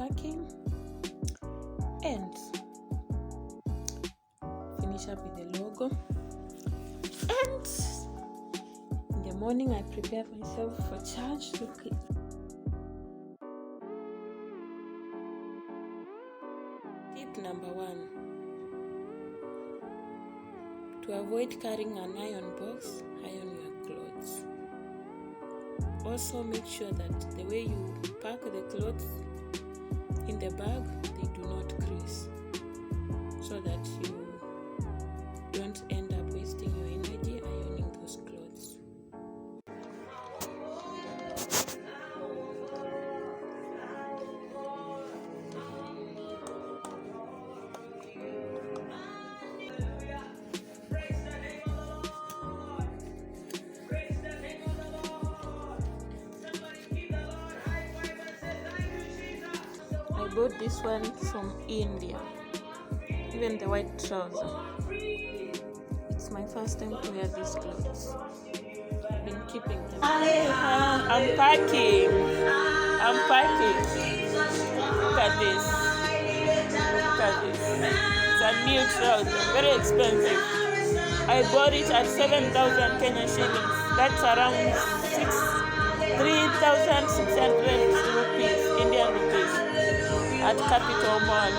unpacking and finish up with the logo. And in the morning I prepare myself for church. Tip number 1: to avoid carrying an iron box, iron your clothes. Also make sure that the way you pack the clothes in the bag, they do not crease, so that you don't end up wasting your energy ironing those clothes. I bought this one from India, even the white trouser. It's my first time to wear these clothes. I've been keeping them. I'm packing. Look at this. It's a new trouser, very expensive. I bought it at 7,000 Kenyan shillings. That's around 3,600 rupees, Indian rupees, at Capital Mall.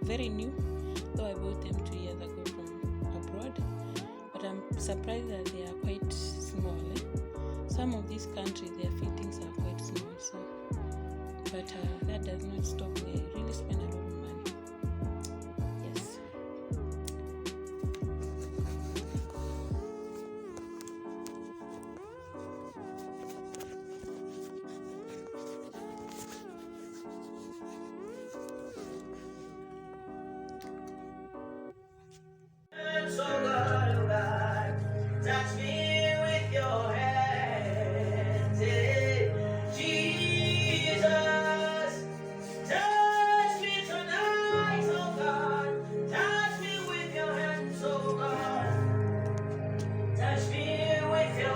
Very new, though I bought them 2 years ago from abroad, but I'm surprised that they are quite small. Some of these countries, their fittings are quite small, so but that does not stop me. I really spend a lot of money. Yes. So God, oh God, touch me with your hands, Jesus, touch me tonight, oh God, touch me with your hands, oh God, touch me with your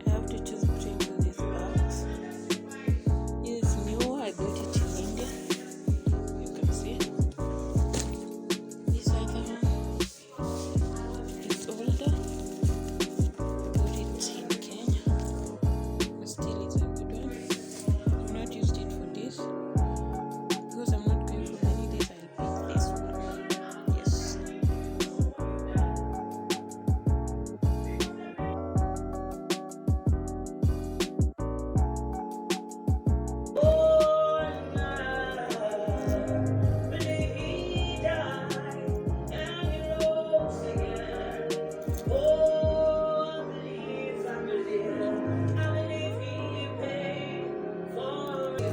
I have to choose between these bags. This is new. I got it in India. You can see. This other one is older. I got it in Kenya, but still it's a good one. I've not used it for this because I'm not going for many days. I'll pick this one. Yes.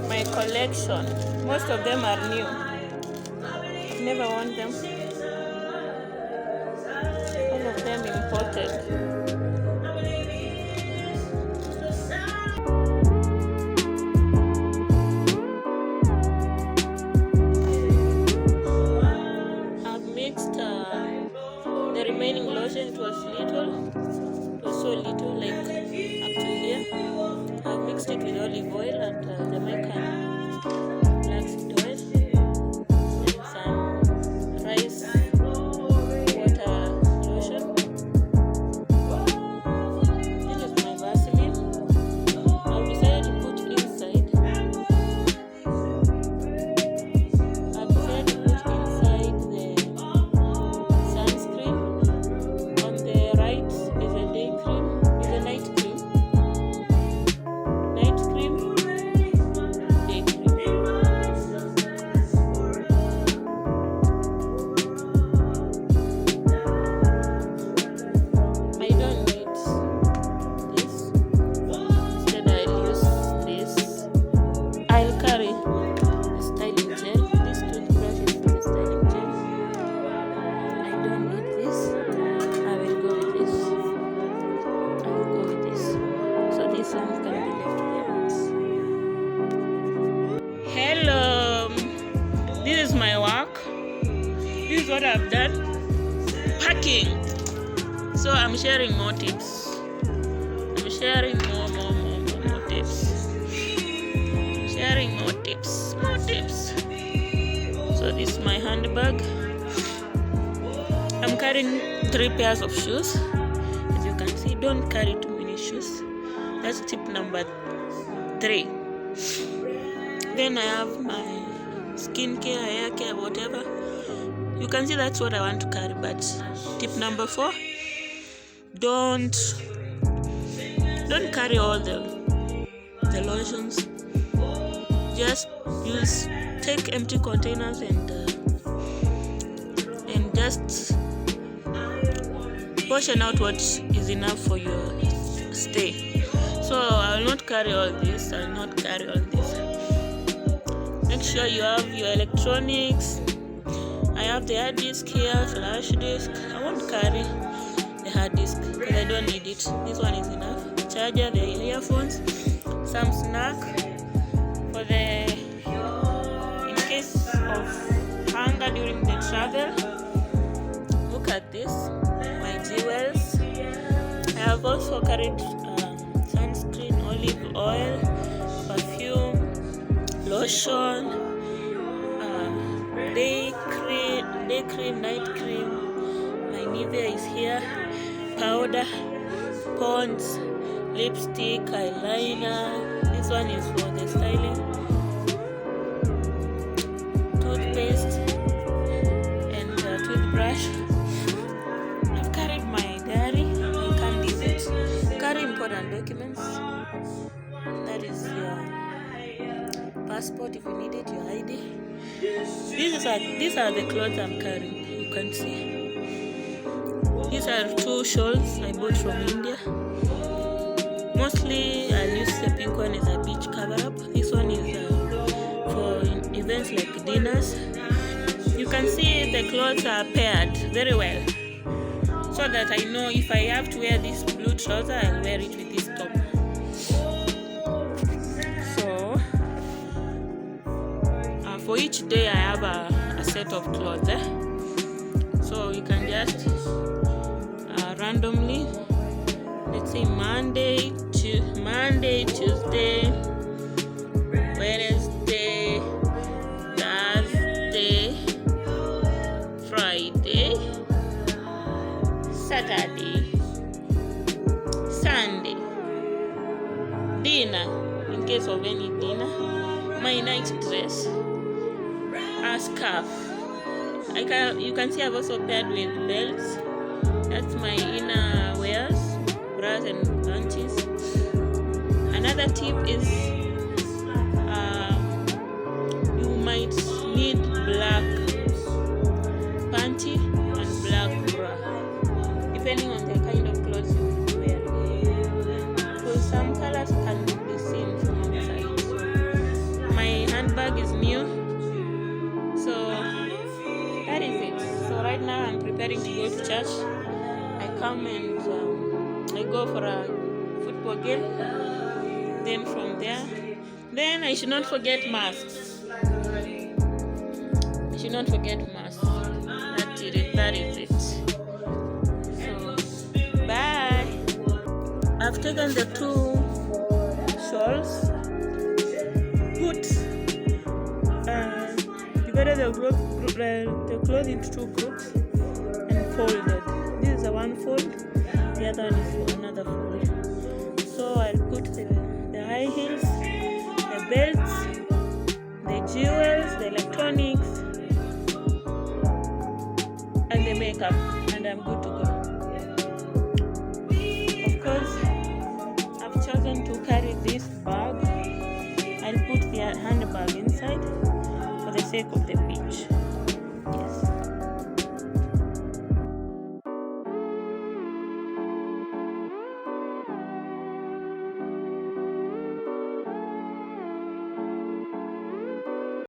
My collection, most of them are new. I've never worn them. All of them imported. I've mixed the remaining lotion. It was little. It was so little, like up to here. I've mixed it with olive oil and Jamaican black seed oil and some rice water lotion. This is my Vaseline. I've decided to put inside. The sunscreen. On the right is a day cream, is a night cream. what I've done. Packing. So I'm sharing more tips. I'm sharing more tips. Sharing more tips. So this is my handbag. I'm carrying 3 pairs of shoes. As you can see, don't carry too many shoes. That's tip number 3. Then I have my skincare, hair care, whatever. You can see that's what I want to carry. But tip number 4, don't carry all the lotions. Just take empty containers and just portion out what is enough for your stay. So I will not carry all this. Make sure you have your electronics. I have the hard disk here, flash disk. I won't carry the hard disk because I don't need it. This one is enough. Charger, the earphones, some snack for in case of hunger during the travel. Look at this, my jewels. I have also carried sunscreen, olive oil, perfume, lotion, day cream, night cream. My Nivea is here, powder, Pond's, lipstick, eyeliner. This one is for the styling. Toothpaste and toothbrush. I've carried my diary. You can't leave it. Carry important documents. That is your passport if you need it, your ID. These are the clothes I'm carrying. You can see. These are 2 shawls I bought from India. Mostly I'll use the pink one as a beach cover-up. This one is for events like dinners. You can see the clothes are paired very well, so that I know if I have to wear this blue trouser, I'll wear it with this top. So for each day I have a set of clothes. So you can just randomly, let's say Monday, Tuesday, Wednesday, Thursday, Friday, Saturday, Sunday, dinner, in case of any dinner, my night dress, a scarf. You can see I've also paired with belts. That's my inner wears, bras and panties. Another tip is you might need black panty and black bra, depending on the kind of clothes you wear. Because some colors can be seen from outside. My handbag is new, so that is it. So right now I'm preparing to go to church. I come and I go for a football game. Then from there, I should not forget masks. That is it. So, bye. I've taken the 2 shawls, divided the clothes into 2 groups and folded. This is a one fold, the other one is another fold. So I'll put the high heels, the belts, the jewels, the electronics, and the makeup, and I'm good to go. Of course, I've chosen to carry this bag. I'll put the handbag inside for the sake of the